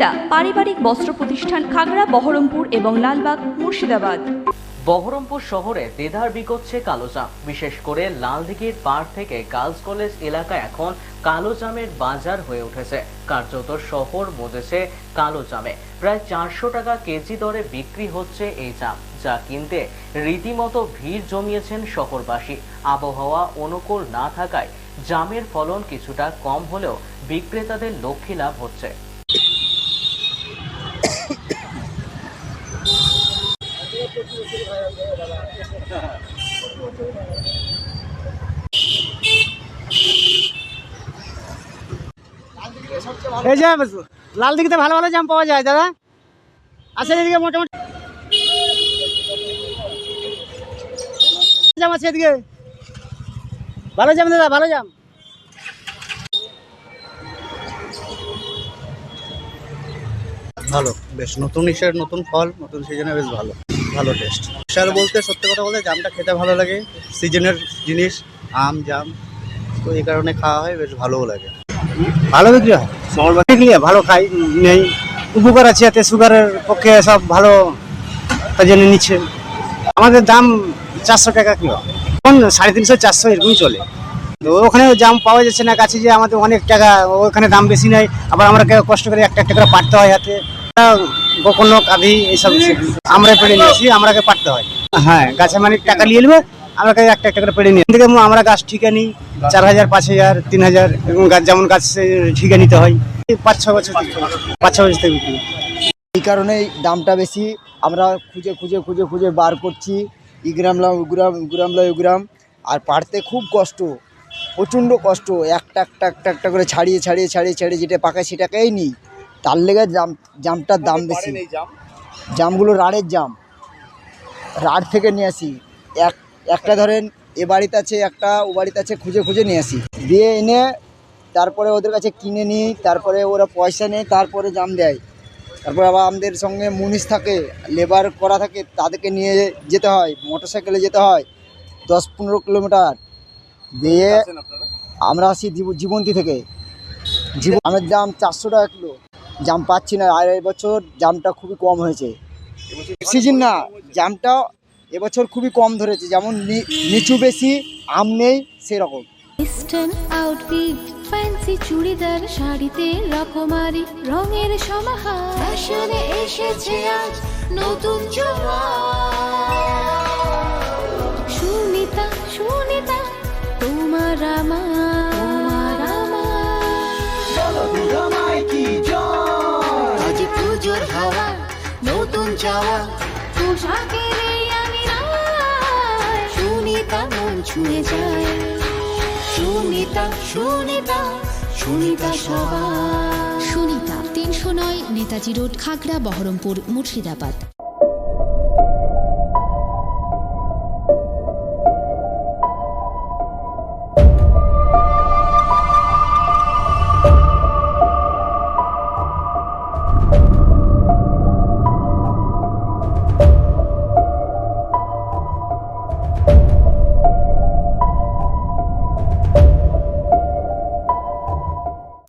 সুনিতা পারিবারিক বস্ত্র প্রতিষ্ঠান, খাগড়া, বহরমপুর এবং লালবাগ, মুর্শিদাবাদ। বহরমপুর শহরে দেদার বিকোচ্ছে কালোজাম। বিশেষ করে লালদিঘির পাড় থেকে গার্লস কলেজ এলাকা এখন কালোজামের বাজার হয়ে উঠেছে। কার্যত শহর মজেছে কালোজামে। প্রায় 400 টাকা কেজি দরে বিক্রি হচ্ছে এই জাম, যা কিনতে রীতিমতো ভিড় জমিয়েছেন শহরবাসী। আবহাওয়া অনুকূল না থাকায় জামের ফলন কিছুটা কম হলেও বিক্রেতাদের লক্ষ্মী লাভ হচ্ছে। এই যে লালদিঘিতে ভালো ভালো জাম পাওয়া যায় দাদা। আসেন এদিকে, মোটামুটি জাম আছে এদিকে, ভালো জাম দাদা, ভালো জাম। ভালো, বেশ নতুন ইসের নতুন ফল, নতুন সিজনে বেশ ভালো ভালো টেস্ট। স্যার বলতে সত্যি কথা বলতে জামটা খেতে ভালো লাগে, সিজনের জিনিস আম জাম, তো এই কারণে খাওয়া হয়, বেশ ভালোও লাগে। ভালো বিক্রি হয়, শহরবাসী ভালো খাই নেই, উপকার আছে এতে, সুগারের পক্ষে সব ভালো, তার জন্য নিচ্ছে। আমাদের দাম 400 টাকা কিলো, এখন 350 400 এরকমই চলে। তো ওখানে জাম পাওয়া যাচ্ছে না কাছে, যে আমাদের অনেক টাকা, ওখানে দাম বেশি নেই, আবার আমরা কষ্ট করে একটা একটা করে পাড়তে হয় হাতে, বকনো কাঁধি এইসব আমরা পেড়ে নিয়েছি, আমরাকে পাড়তে হয়। হ্যাঁ, গাছে মানে টাকা নিয়ে নেবে, আমরা একটা একটা করে পেড়ে নিয়ে থেকে আমরা গাছ ঠিকা নিই 4000 5000 3000 এবং গাছ যেমন গাছ ঠিকা নিতে হয়। 5-6 বছর 5-6 বছর থেকে বিক্রি। এই কারণেই দামটা বেশি। আমরা খুঁজে খুঁজে খুঁজে খুঁজে বার করছি, ইগ্রামলাম উগ্রাম, আর পাড়তে খুব কষ্ট, প্রচণ্ড কষ্ট। একটা একটা একটা একটা করে ছাড়িয়ে ছাড়িয়ে ছাড়িয়ে ছাড়িয়ে যেটা পাকায় সেটাকেই নিই, তার লেগে জামটার দাম বেশি। জামগুলো রাড়ের জাম, রাড় থেকে নিয়ে আসি। একটা ধরেন এ বাড়িতে আছে একটা, ও বাড়িতে আছে, খুঁজে খুঁজে নিয়ে আসি, দিয়ে এনে তারপরে ওদের কাছে কিনে নিই, তারপরে ওরা পয়সা নেয়, তারপরে জাম দেয়। তারপর আবার আমাদের সঙ্গে মুনিশ থাকে, লেবার করা থাকে, তাদেরকে নিয়ে যেতে হয়, মোটরসাইকেলে যেতে হয় 10-15 কিলোমিটার দিয়ে। আমরা আসি জীবন্তী থেকে। আমের দাম 400 টাকা কিলো, জাম পাচ্ছি না। আর এবছর জামটা খুবই কম হয়েছে, সিজন না, জামটা এবছর খুবই কম ধরেছে, যেমন নিচু বেশি, আম নেই সেরকম। ওয়েস্টার্ন আউটফিট, ফ্যান্সি চুড়িদার, শাড়িতে রকমারি রঙের সমাহার, ফ্যাশনে এসেছে আজ নতুন সুনিতা তোমার আমার আজ পুজোর হাওয়া, নতুন চাওয়া, পোশাকের এই আমিরায়, সুনিতা মন ছুঁয়ে যায়। সুনিতা সবার। সুনিতা 309 নেতাজি রোড, খাগড়া, বহরমপুর, মুর্শিদাবাদ।